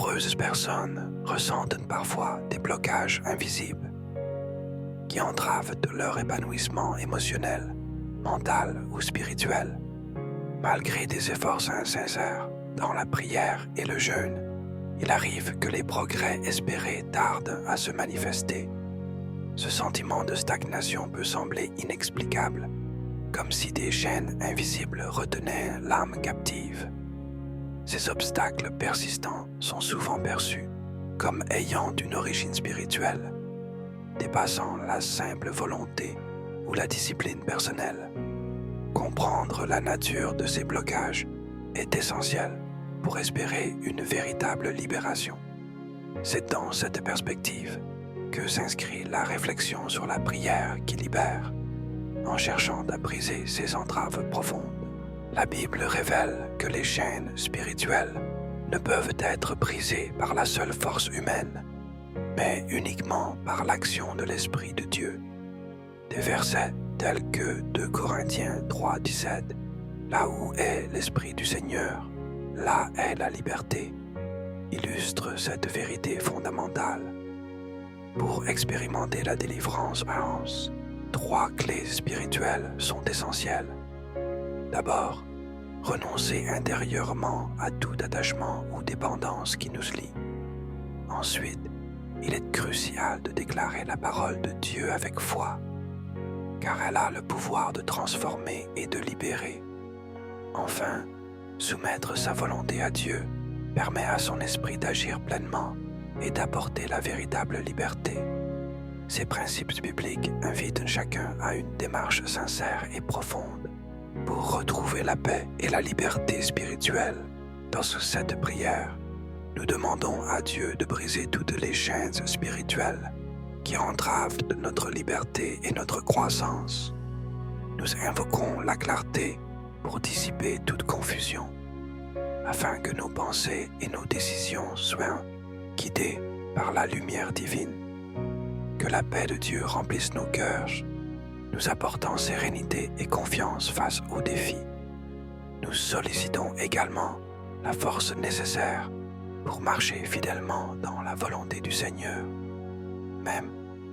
nombreuses personnes ressentent parfois des blocages invisibles qui entravent leur épanouissement émotionnel, mental ou spirituel. Malgré des efforts sincères dans la prière et le jeûne, il arrive que les progrès espérés tardent à se manifester. Ce sentiment de stagnation peut sembler inexplicable, comme si des chaînes invisibles retenaient l'âme captive. Ces obstacles persistants sont souvent perçus comme ayant une origine spirituelle, dépassant la simple volonté ou la discipline personnelle. Comprendre la nature de ces blocages est essentiel pour espérer une véritable libération. C'est dans cette perspective que s'inscrit la réflexion sur la prière qui libère, en cherchant à briser ces entraves profondes. La Bible révèle que les chaînes spirituelles ne peuvent être brisées par la seule force humaine, mais uniquement par l'action de l'Esprit de Dieu. Des versets tels que 2 Corinthiens 3,17 « Là où est l'Esprit du Seigneur, là est la liberté » illustrent cette vérité fondamentale. Pour expérimenter la délivrance, 3 clés spirituelles sont essentielles. D'abord, renoncer intérieurement à tout attachement ou dépendance qui nous lie. Ensuite, il est crucial de déclarer la parole de Dieu avec foi, car elle a le pouvoir de transformer et de libérer. Enfin, soumettre sa volonté à Dieu permet à son esprit d'agir pleinement et d'apporter la véritable liberté. Ces principes bibliques invitent chacun à une démarche sincère et profonde pour retrouver la paix et la liberté spirituelle. Dans cette prière, nous demandons à Dieu de briser toutes les chaînes spirituelles qui entravent notre liberté et notre croissance. Nous invoquons la clarté pour dissiper toute confusion, afin que nos pensées et nos décisions soient guidées par la lumière divine. Que la paix de Dieu remplisse nos cœurs, nous apportant sérénité et confiance face aux défis. Nous sollicitons également la force nécessaire pour marcher fidèlement dans la volonté du Seigneur, même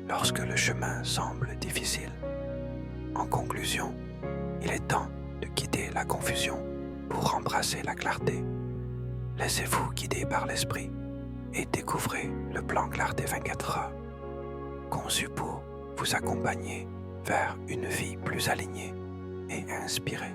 lorsque le chemin semble difficile. En conclusion, il est temps de quitter la confusion pour embrasser la clarté. Laissez-vous guider par l'Esprit et découvrez le plan Clarté 24 heures, conçu pour vous accompagner vers une vie plus alignée et inspirée.